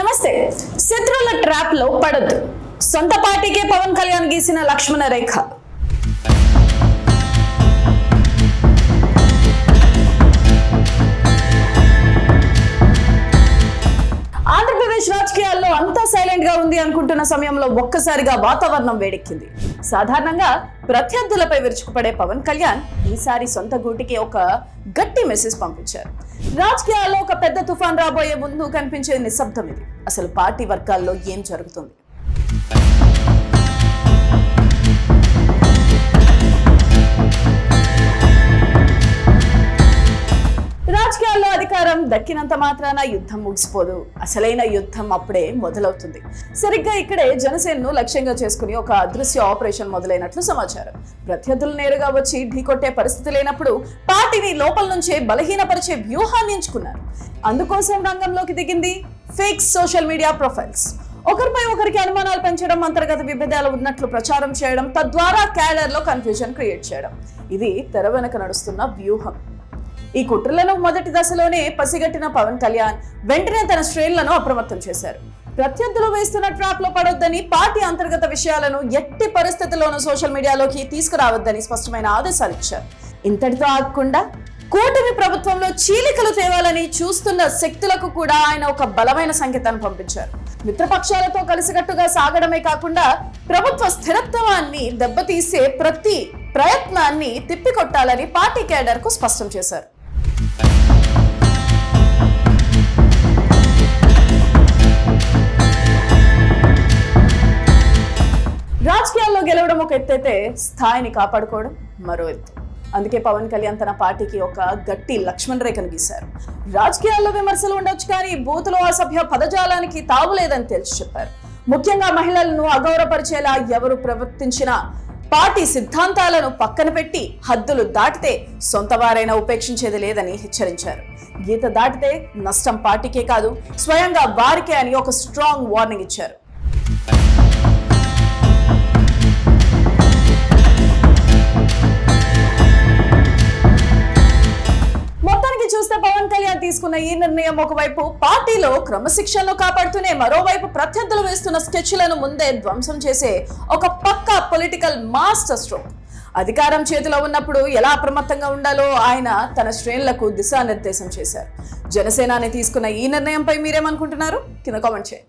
నమస్తే. శత్రువుల ట్రాప్ లో పడద్దు. సొంత పార్టీకే పవన్ కళ్యాణ్ గీసిన లక్ష్మణ రేఖ. ఆంధ్రప్రదేశ్ రాజకీయాల్లో అంతా సైలెంట్ గా ఉంది అనుకుంటున్న సమయంలో ఒక్కసారిగా వాతావరణం వేడెక్కింది. సాధారణంగా ప్రత్యర్థులపై విరుచుకుపడే పవన్ కళ్యాణ్ ఈసారి సొంత గూటికి ఒక గట్టి మెసేజ్ పంపించారు. రాజకీయాల్లో ఒక పెద్ద తుఫాన్ రాబోయే ముందు కనిపించే నిశ్శబ్దం ఇది. అసలు పార్టీ వర్గాల్లో ఏం జరుగుతుంది? రాజకీయాల్లో అధికారం దక్కినంత మాత్రాన యుద్ధం ముగిసిపోదు. అసలైన యుద్ధం అప్పుడే మొదలవుతుంది. సరిగ్గా ఇక్కడే జనసేనను లక్ష్యంగా చేసుకుని ఒక అదృశ్య ఆపరేషన్ మొదలైనట్లు సమాచారం. ప్రత్యర్థులు నేరుగా వచ్చి ఢీకొట్టే పరిస్థితి లేనప్పుడు పార్టీని లోపల నుంచే బలహీనపరిచే వ్యూహాన్ని ఎంచుకున్నారు. అందుకోసం రంగంలోకి దిగింది ఫేక్ సోషల్ మీడియా ప్రొఫైల్స్. ఒకరిపై ఒకరికి అనుమానాలు పెంచడం, అంతర్గత విభేదాలు ఉన్నట్లు ప్రచారం చేయడం, తద్వారా క్యాడర్ లో కన్ఫ్యూజన్ క్రియేట్ చేయడం. ఇది తెర వెనక నడుస్తున్న వ్యూహం. ఈ కుట్రలను మొదటి దశలోనే పసిగట్టిన పవన్ కళ్యాణ్ వెంటనే తన శ్రేణులను అప్రమత్తం చేశారు. ప్రత్యర్థులు వేస్తున్న ట్రాప్ లో పడొద్దని, పార్టీ అంతర్గత విషయాలను ఎట్టి పరిస్థితుల్లోనూ సోషల్ మీడియాలోకి తీసుకురావద్దని స్పష్టమైన ఆదేశాలు ఇచ్చారు. ఇంతటితో ఆగకుండా కూటమి ప్రభుత్వంలో చీలికలు తేవాలని చూస్తున్న శక్తులకు కూడా ఆయన ఒక బలమైన సంకేతాన్ని పంపించారు. మిత్రపక్షాలతో కలిసికట్టుగా సాగడమే కాకుండా ప్రభుత్వ స్థిరత్వాన్ని దెబ్బతీసే ప్రతి ప్రయత్నాన్ని తిప్పికొట్టాలని పార్టీ కేడర్ కు స్పష్టం చేశారు. రాజకీయాల్లో గెలవడం ఒక ఎత్తైతే స్థాయిని కాపాడుకోవడం మరో ఎత్తు. అందుకే పవన్ కళ్యాణ్ తన పార్టీకి ఒక గట్టి లక్ష్మణ రేఖను గీశారు. రాజకీయాల్లో విమర్శలు ఉండొచ్చు, కానీ బూతులో అసభ్య పదజాలానికి తావులేదని తేల్చి చెప్పారు. ముఖ్యంగా మహిళలను అగౌరవపరిచేలా ఎవరు ప్రవర్తించినా పార్టీ సిద్ధాంతాలను పక్కన పెట్టి హద్దులు దాటితే సొంత వారైనా ఉపేక్షించేది లేదని హెచ్చరించారు. గీత దాటితే నష్టం పార్టీకే కాదు, స్వయంగా వారికే అని ఒక స్ట్రాంగ్ వార్నింగ్ ఇచ్చారు. చూస్తే పవన్ కళ్యాణ్ తీసుకున్న ఈ నిర్ణయం ఒకవైపు పార్టీలో క్రమశిక్షణను కాపాడుతూనే, మరోవైపు ప్రత్యర్థులు వేస్తున్న స్కెచ్లను ముందే ధ్వంసం చేసే ఒక పక్కా పొలిటికల్ మాస్టర్ స్ట్రోక్. అధికారం చేతిలో ఉన్నప్పుడు ఎలా అప్రమత్తంగా ఉండాలో ఆయన తన శ్రేణులకు దిశానిర్దేశం చేశారు. జనసేనాని తీసుకున్న ఈ నిర్ణయంపై మీరేమనుకుంటున్నారు? కింద కామెంట్ చేయండి.